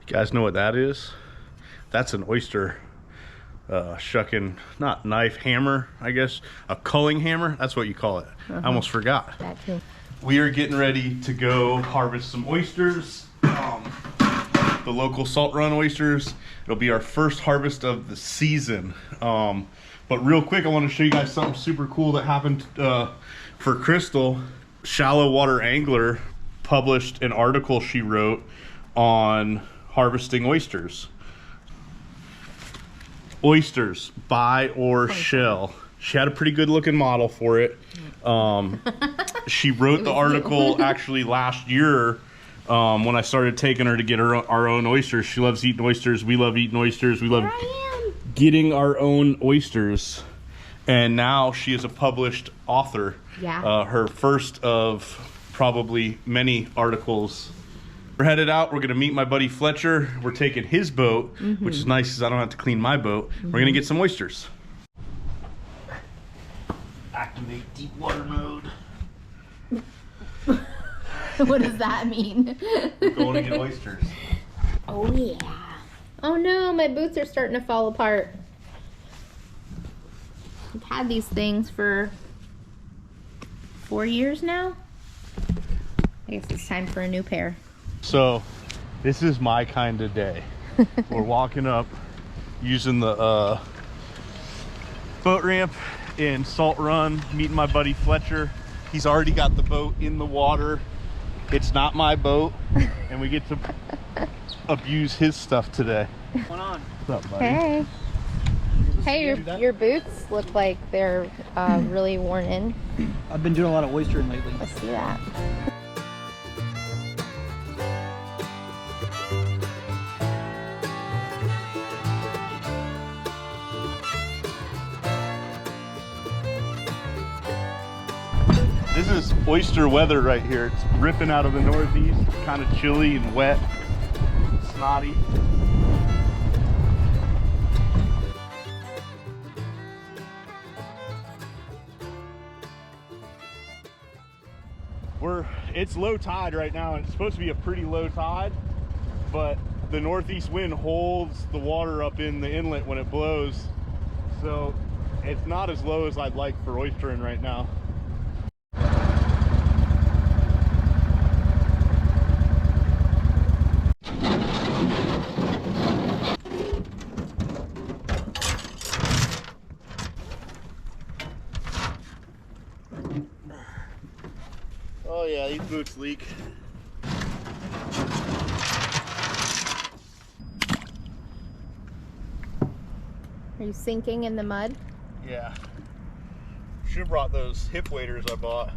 You guys know what that is? That's an oyster shucking, not knife, hammer, I guess. A culling hammer, that's what you call it. I almost forgot. That too. We are getting ready to go harvest some oysters. The local salt run oysters. It'll be our first harvest of the season. But real quick, I want to show you guys something super cool that happened for Crystal. Shallow Water Angler published an article she wrote on harvesting oysters. Oysters, buy or shell. She had a pretty good looking model for it. She wrote the article actually last year when I started taking her to get our own oysters. She loves eating oysters. We love eating oysters. We love getting our own oysters. And now she is a published author. Yeah. Her first of probably many articles. We're headed out. We're going to meet my buddy Fletcher. We're taking his boat, which is nice because I don't have to clean my boat. We're going to get some oysters. Activate deep water mode. What does that mean? We're going to get oysters. Oh yeah. Oh no, my boots are starting to fall apart. I've had these things for 4 years now. I guess it's time for a new pair. So, this is my kind of day. We're walking up using the boat ramp in Salt Run, meeting my buddy Fletcher. He's already got the boat in the water. It's not my boat, and we get to abuse his stuff today. What's going on? What's up, buddy? Hey. Hey, your boots look like they're really worn in. I've been doing a lot of oystering lately. Let's see that. This is oyster weather right here. It's ripping out of the northeast, kind of chilly and wet, snotty. It's low tide right now, and it's supposed to be a pretty low tide, but the northeast wind holds the water up in the inlet when it blows, so it's not as low as I'd like for oystering right now. Oh yeah, these boots leak. Are you sinking in the mud? Yeah. Should have brought those hip waders I bought.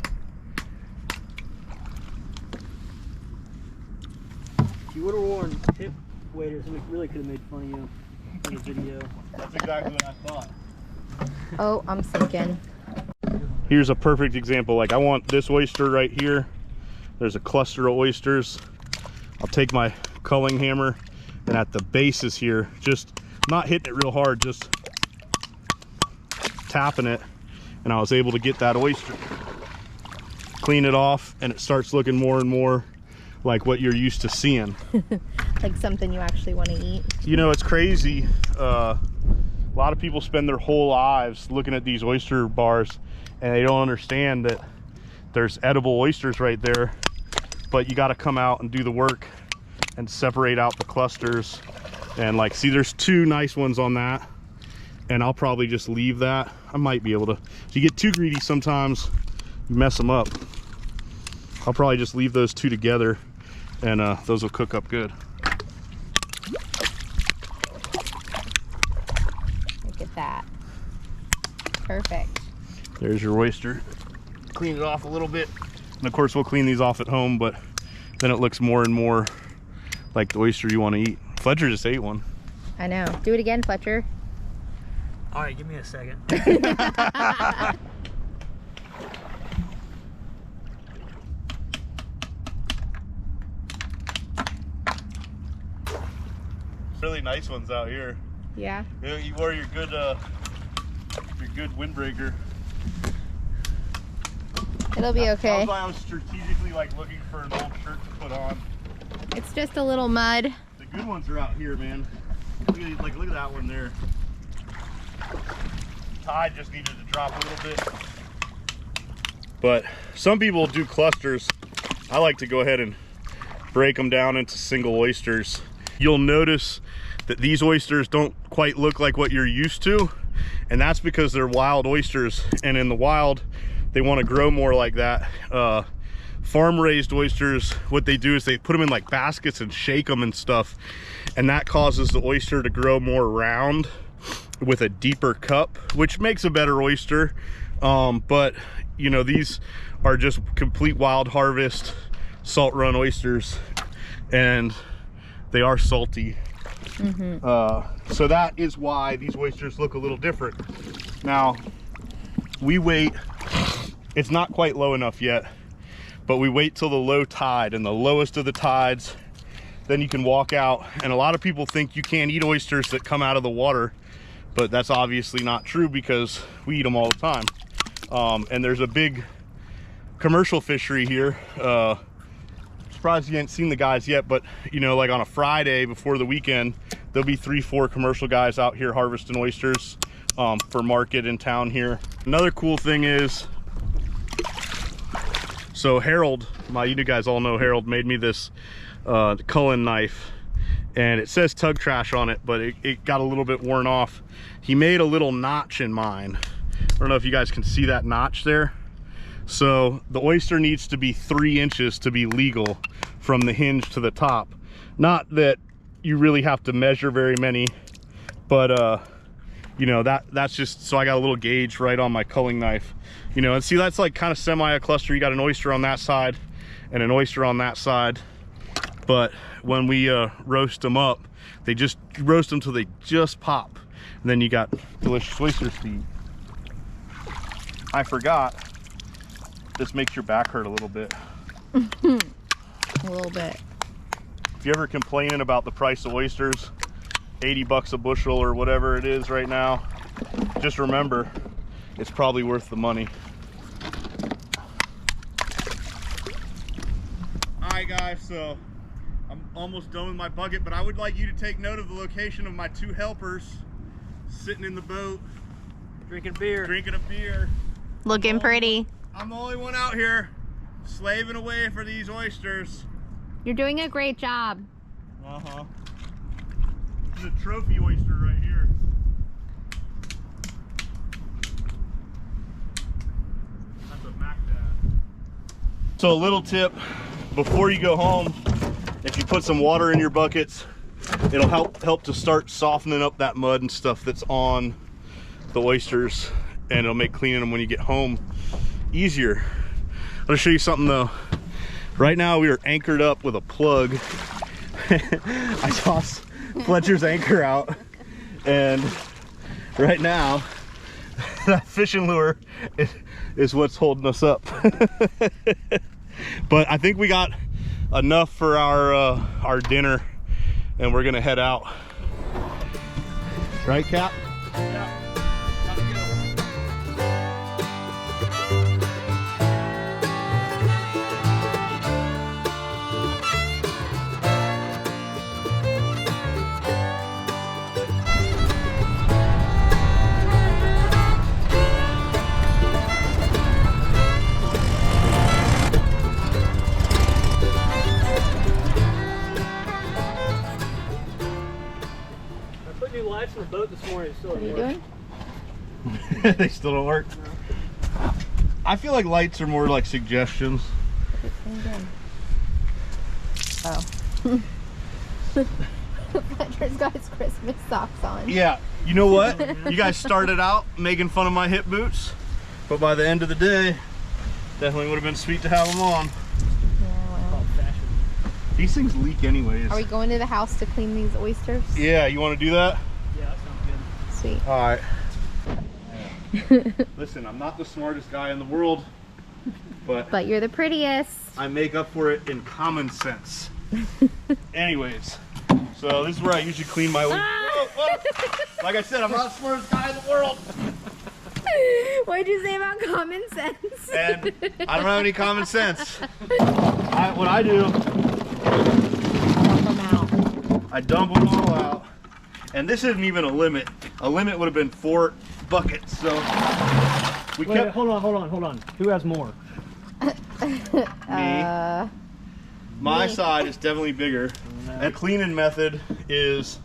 If you would have worn hip waders, we really could have made fun of you in the video. That's exactly what I thought. Oh, I'm sinking. Here's a perfect example. Like, I want this oyster right here. There's a cluster of oysters. I'll take my culling hammer, and at the bases here, just not hitting it real hard, just tapping it, and I was able to get that oyster. Clean it off, and it starts looking more and more like what you're used to seeing. Like something you actually want to eat. You know, it's crazy. A lot of people spend their whole lives looking at these oyster bars, and they don't understand that there's edible oysters right there, but you got to come out and do the work and separate out the clusters. And like, see, there's two nice ones on that, and I'll probably just leave that. I might be able to. If you get too greedy sometimes, you mess them up. I'll probably just leave those two together, and those will cook up good. Look at that. Perfect. There's your oyster. Clean it off a little bit. And of course, we'll clean these off at home, but then it looks more and more like the oyster you want to eat. Fletcher just ate one. I know. Do it again, Fletcher. All right, give me a second. Really nice ones out here. Yeah. You wore your good windbreaker. It'll be okay. That's why I was strategically like looking for an old shirt to put on. It's just a little mud. To good ones are out here, man. Look at that one there. Tide just needed to drop a little bit. But some people do clusters. I like to go ahead and break them down into single oysters. You'll notice that these oysters don't quite look like what you're used to, and that's because they're wild oysters, and in the wild they want to grow more like that. Farm raised oysters, what they do is they put them in like baskets and shake them and stuff, and that causes the oyster to grow more round with a deeper cup, which makes a better oyster. But you know, these are just complete wild harvest salt run oysters, and they are salty. So that is why these oysters look a little different. Now we wait, it's not quite low enough yet, but we wait till the low tide, and the lowest of the tides, then you can walk out. And a lot of people think you can't eat oysters that come out of the water, but that's obviously not true because we eat them all the time. And there's a big commercial fishery here. Surprised you ain't seen the guys yet, but you know, like on a Friday before the weekend, there'll be 3-4 commercial guys out here harvesting oysters for market in town here. Another cool thing is, so Harold, you guys all know Harold, made me this cullen knife, and it says Tug Trash on it, but it got a little bit worn off. He made a little notch in mine. I don't know if you guys can see that notch there. So the oyster needs to be 3 inches to be legal from the hinge to the top. Not that you really have to measure very many, but you know, that's just, so I got a little gauge right on my culling knife. You know, and see, that's like kind of semi a cluster. You got an oyster on that side and an oyster on that side. But when we roast them up, they just roast them till they just pop. And then you got delicious oysters to eat. I forgot, this makes your back hurt a little bit. A little bit. If you're ever complaining about the price of oysters, 80 bucks a bushel or whatever it is right now, just remember, it's probably worth the money. Alright guys, so I'm almost done with my bucket, but I would like you to take note of the location of my 2 helpers sitting in the boat, Drinking beer. drinking a beer. Looking pretty. I'm the only one out here slaving away for these oysters. You're doing a great job. Uh-huh. This is a trophy oyster right here. That's a Mac Dad. So a little tip, before you go home, if you put some water in your buckets, it'll help to start softening up that mud and stuff that's on the oysters, and it'll make cleaning them when you get home easier. I'm gonna show you something though. Right now we are anchored up with a plug. I tossed Fletcher's anchor out, and right now that fishing lure is what's holding us up. But I think we got enough for our dinner, and we're gonna head out. Right, Cap? Yeah. Lights on the boat this morning. Still What are you doing? They still don't work. No. I feel like lights are more like suggestions. Oh. Fletcher's got his Christmas socks on. Yeah, you know what? You guys started out making fun of my hip boots, but by the end of the day, definitely would have been sweet to have them on. Yeah, well. These things leak anyways. Are we going to the house to clean these oysters? Yeah, you want to do that? Yeah, that sounds good. Sweet. All right. Yeah. Listen, I'm not the smartest guy in the world, but you're the prettiest. I make up for it in common sense. Anyways, so this is where I usually clean my oysters. Whoa, whoa. Like I said, I'm not the smartest guy in the world. What'd you say about common sense? And I don't have any common sense. What I do, I dump them all out. And this isn't even a limit. A limit would have been 4 buckets. So we Wait, kept. hold on. Who has more? Me. My side is definitely bigger. And cleaning method is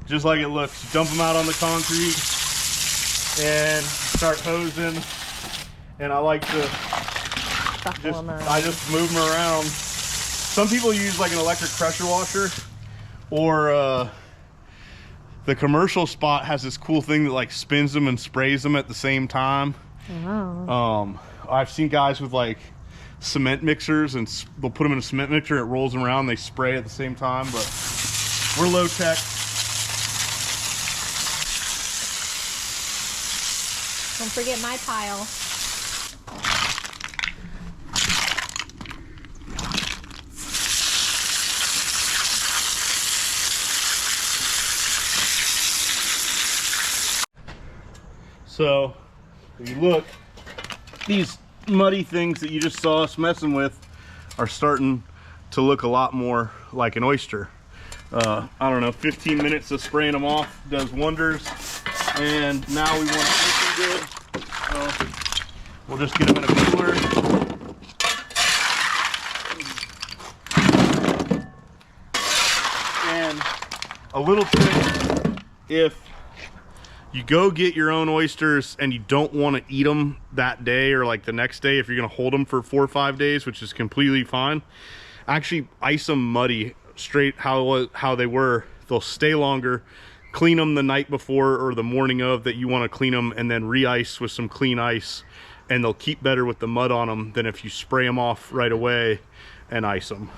just like it looks. Dump them out on the concrete and start hosing. And I like to just move them around. Some people use like an electric pressure washer, or the commercial spot has this cool thing that like spins them and sprays them at the same time. Wow. I've seen guys with like cement mixers, and they'll put them in a cement mixer, it rolls them around, they spray at the same time, but we're low tech. Don't forget my pile. So if you look, these muddy things that you just saw us messing with are starting to look a lot more like an oyster. I don't know, 15 minutes of spraying them off does wonders. And now we want to keep them good, so we'll just get them in a cooler. And a little trick, if you go get your own oysters and you don't want to eat them that day or like the next day, if you're going to hold them for 4 or 5 days, which is completely fine, actually ice them muddy straight how they were. They'll stay longer. Clean them the night before or the morning of that you want to clean them, and then re-ice with some clean ice, and they'll keep better with the mud on them than if you spray them off right away and ice them.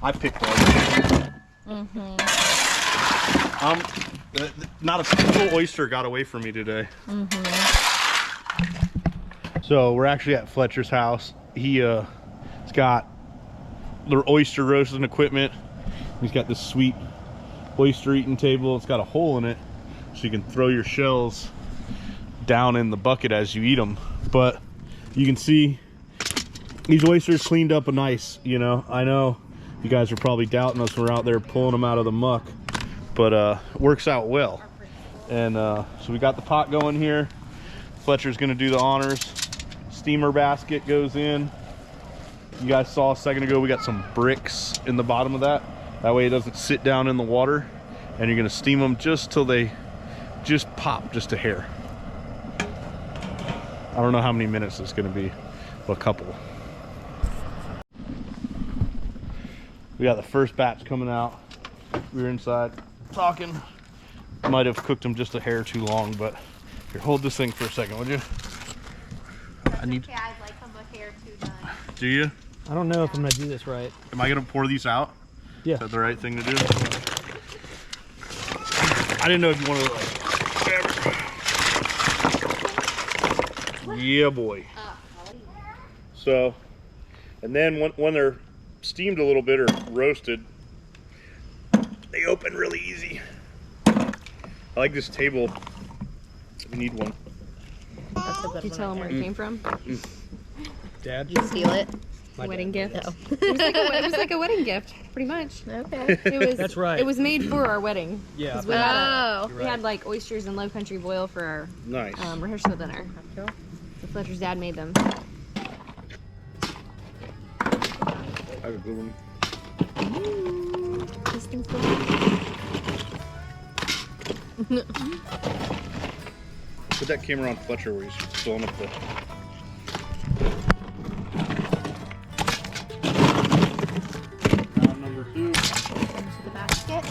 I picked all these. Not a single oyster got away from me today. So we're actually at Fletcher's house. He's got the oyster roasting equipment. He's got this sweet oyster eating table. It's got a hole in it so you can throw your shells down in the bucket as you eat them. But you can see these oysters cleaned up nice. You know, I know you guys are probably doubting us. We're out there pulling them out of the muck, but it works out well. And so we got the pot going here. Fletcher's gonna do the honors. Steamer basket goes in. You guys saw a second ago we got some bricks in the bottom of that. That way it doesn't sit down in the water. And you're gonna steam them just till they just pop just a hair. I don't know how many minutes it's gonna be, but a couple. We got the first batch coming out. We were inside talking. Might have cooked them just a hair too long, but here, hold this thing for a second, would you? I like them a hair too done. Do you? I don't know if I'm gonna do this right. Am I gonna pour these out? Yeah. Is that the right thing to do? I didn't know if you wanted to like... Yeah, boy. So, and then when they're steamed a little bit or roasted, they open really easy. I like this table. We need one. Did you tell him where it came from? Dad? Did you steal it? Wedding gift. No. It was like a wedding gift, pretty much. Okay. It was. That's right. It was made for our wedding. Yeah. 'Cause we had like oysters and low country boil for our Nice. rehearsal dinner. So Fletcher's dad made them. I have a good one. This thing's Put that camera on Fletcher where he's filling up the... Round number 2. Into the basket.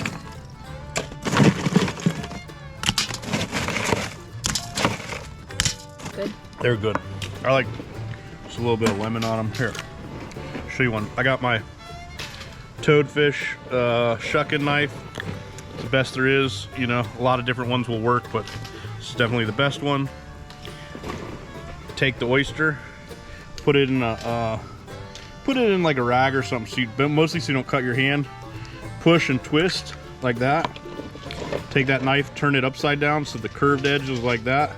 Good. They're good. I like just a little bit of lemon on them. Here, show you one. I got my toadfish shucking knife. It's the best there is. You know, a lot of different ones will work, but it's definitely the best one. Take the oyster, put it in like a rag or something, so mostly so you don't cut your hand. Push and twist like that. Take that knife, turn it upside down so the curved edge is like that.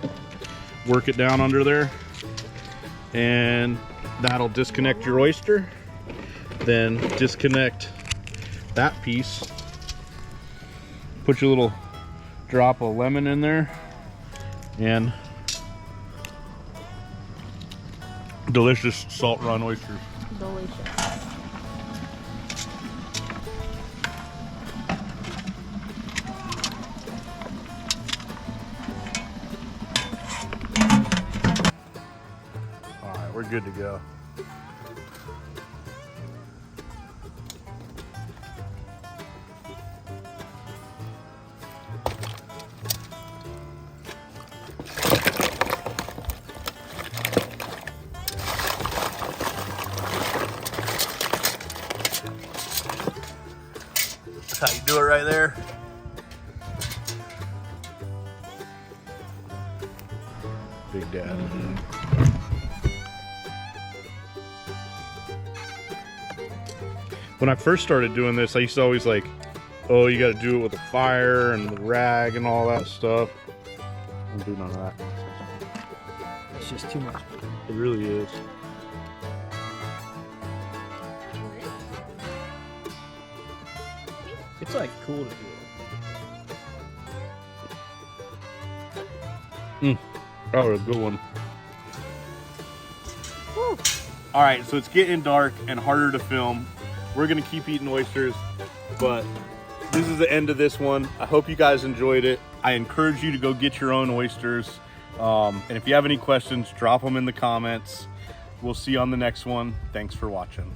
work it down under there, and that'll disconnect your oyster. Then disconnect that piece. Put your little drop of lemon in there, and delicious salt run oysters. Delicious. All right, we're good to go. That's how you do it right there. Big Dad. When I first started doing this, I used to always like, oh, you got to do it with a fire and the rag and all that stuff. I don't do none of that. It's just too much. It really is. It's like cool to do. Oh, a good one. All right, so it's getting dark and harder to film. We're gonna keep eating oysters, but this is the end of this one. I hope you guys enjoyed it. I encourage you to go get your own oysters. And if you have any questions, drop them in the comments. We'll see you on the next one. Thanks for watching.